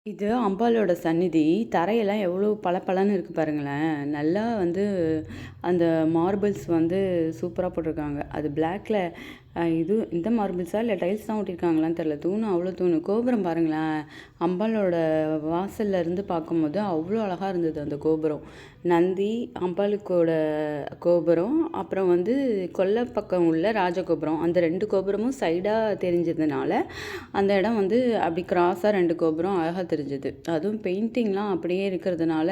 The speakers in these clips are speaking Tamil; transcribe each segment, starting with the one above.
இது அம்பாளோட சந்நிதி. தரையெல்லாம் எவ்வளோ பளபளன்னு இருக்கு பாருங்களேன். நல்லா வந்து அந்த மார்பிள்ஸ் வந்து சூப்பரா போட்டிருக்காங்க. அது பிளாக்ல இது இந்த மார்பிள்ஸா இல்ல டைல்ஸ் தான் ஒட்டியிருக்காங்களான்னு தெரியல. தூணு அவ்வளோ தூணு. கோபுரம் பாருங்களேன். அம்பாளோட வாசல்ல இருந்து பார்க்கும்போது அவ்வளோ அழகா இருந்தது அந்த கோபுரம். நந்தி, அம்பாளுக்கோட கோபுரம், அப்புறம் வந்து கொல்லை பக்கம் உள்ள ராஜகோபுரம். அந்த 2 கோபுரமும் சைடா தெரிஞ்சதுனால, அந்த இடம் வந்து அப்படி கிராஸா 2 கோபுரம் அழகா தெரிஞ்சது. அதுவும் பெயிண்டிங்லாம் அப்படியே இருக்கிறதுனால,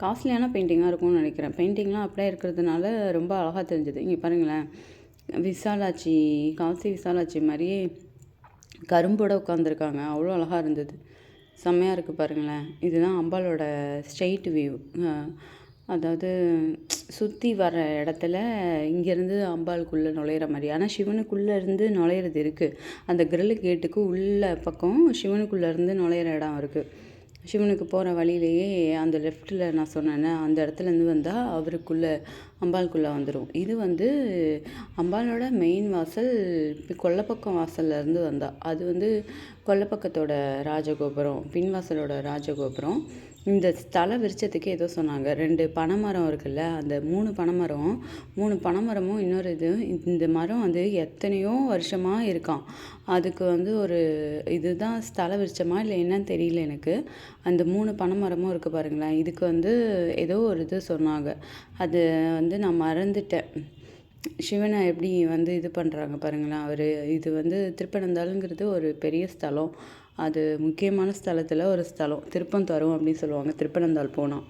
காஸ்ட்லியான பெயிண்டிங்கா இருக்கும்னு நினைக்கிறேன். பெயிண்டிங்லாம் அப்படியே இருக்கிறதுனால ரொம்ப அழகா தெரிஞ்சது. இங்க பாருங்களேன். விசாலாட்சி, காசி விசாலாட்சி மாரியே கரும்போட உட்காந்துருக்காங்க. அவ்வளோ அழகா இருந்தது. செம்மையா இருக்கு பாருங்களேன். இதுதான் அம்பாளோட ஸ்ட்ரெயிட் வியூ. அதாவது சுற்றி வர இடத்துல இங்கேருந்து அம்பாளுக்குள்ளே நுழையிற மாதிரி. ஆனால் சிவனுக்குள்ளே இருந்து நுழையிறது இருக்குது. அந்த கிரில் கேட்டுக்கு உள்ள பக்கம் சிவனுக்குள்ளே இருந்து நுழையிற இடம் இருக்குது. சிவனுக்கு போகிற வழியிலேயே அந்த லெஃப்ட்டில் நான் சொன்னேன்னே, அந்த இடத்துலேருந்து வந்தால் அவருக்குள்ளே அம்பாளுக்குள்ளே வந்துடும். இது வந்து அம்பாளோட மெயின் வாசல். கொல்லைப்பக்கம் வாசல்லேருந்து வந்தால் அது வந்து கொல்லைப்பக்கத்தோட ராஜகோபுரம், பின் வாசலோட ராஜகோபுரம். இந்த ஸ்தல விருட்சத்துக்கு ஏதோ சொன்னாங்க. 2 பனைமரம் இருக்குல்ல, அந்த 3 பனைமரம், 3 பனைமரமும் இன்னொரு இது. இந்த மரம் வந்து எத்தனையோ வருஷமாக இருக்காம். அதுக்கு வந்து ஒரு இதுதான் ஸ்தல விருட்சமா இல்லை என்னன்னு தெரியல எனக்கு. அந்த 3 பனைமரமும் இருக்குது பாருங்களேன். இதுக்கு வந்து ஏதோ ஒரு இது சொன்னாங்க. அது வந்து நான் மறந்துட்டேன். சிவனை எப்படி வந்து இது பண்ணுறாங்க பாருங்களேன். அவர் இது வந்து திருப்பனந்தாளுங்கிறது ஒரு பெரிய ஸ்தலம். அது முக்கியமான ஸ்தலத்தில் ஒரு ஸ்தலம். திருப்பந்தூரம் அப்படின்னு சொல்லுவாங்க திருப்பனந்தாள் போனால்.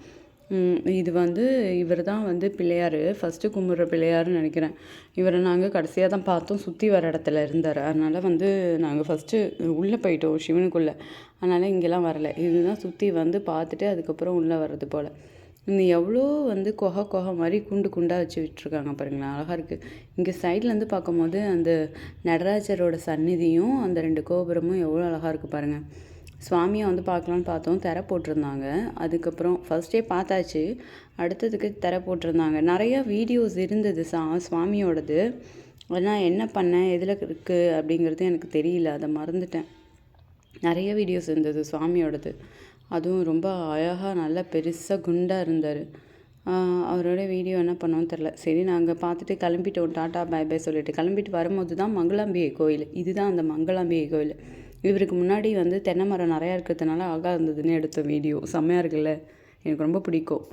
இது வந்து இவர் தான் வந்து பிள்ளையார், ஃபஸ்ட்டு கும்பிட்ற பிள்ளையாருன்னு நினைக்கிறேன். இவரை நாங்கள் கடைசியாக தான் பார்த்தோம். சுற்றி வர இடத்துல இருந்தார். அதனால் வந்து நாங்கள் ஃபஸ்ட்டு உள்ளே போயிட்டோம் சிவனுக்குள்ளே. அதனால் இங்கெல்லாம் வரலை. இதுதான் சுற்றி வந்து பார்த்துட்டு அதுக்கப்புறம் உள்ளே வர்றது போல். இன்னும் எவ்வளோ வந்து கொகை மாதிரி குண்டு குண்டாக வச்சு விட்டுருக்காங்க பாருங்களேன். அழகாக இருக்குது. இங்கே சைட்லேருந்து பார்க்கும்போது அந்த நடராஜரோட சந்நிதியும் அந்த 2 கோபுரமும் எவ்வளோ அழகாக இருக்குது பாருங்கள். சுவாமியை வந்து பார்க்கலான்னு பார்த்தோம். திரை போட்டிருந்தாங்க. அதுக்கப்புறம் ஃபஸ்ட்டே பார்த்தாச்சு. அடுத்ததுக்கு திரை போட்டிருந்தாங்க. நிறையா வீடியோஸ் இருந்தது சுவாமியோடது. ஆனால் என்ன பண்ணேன் எதில் இருக்குது அப்படிங்கிறது எனக்கு தெரியல. அதை மறந்துட்டேன். நிறைய வீடியோஸ் இருந்தது சுவாமியோடது. அதுவும் ரொம்ப அழகாக நல்லா பெருசாக குண்டாக இருந்தார். அவரோட வீடியோ என்ன பண்ணோன்னு தெரில. சரி நாங்கள் பார்த்துட்டு கிளம்பிட்டோம். டாட்டா பை பை சொல்லிட்டு கிளம்பிட்டு வரும்போது தான் மங்களாம்பிகை கோயில். இதுதான் அந்த மங்களாம்பிகை கோயில். இவருக்கு முன்னாடி வந்து தென்னை மரம் நிறையா இருக்கிறதுனால அழகாக இருந்ததுன்னு எடுத்த வீடியோ. செம்மையாக இருக்குல்ல. எனக்கு ரொம்ப பிடிக்கும்.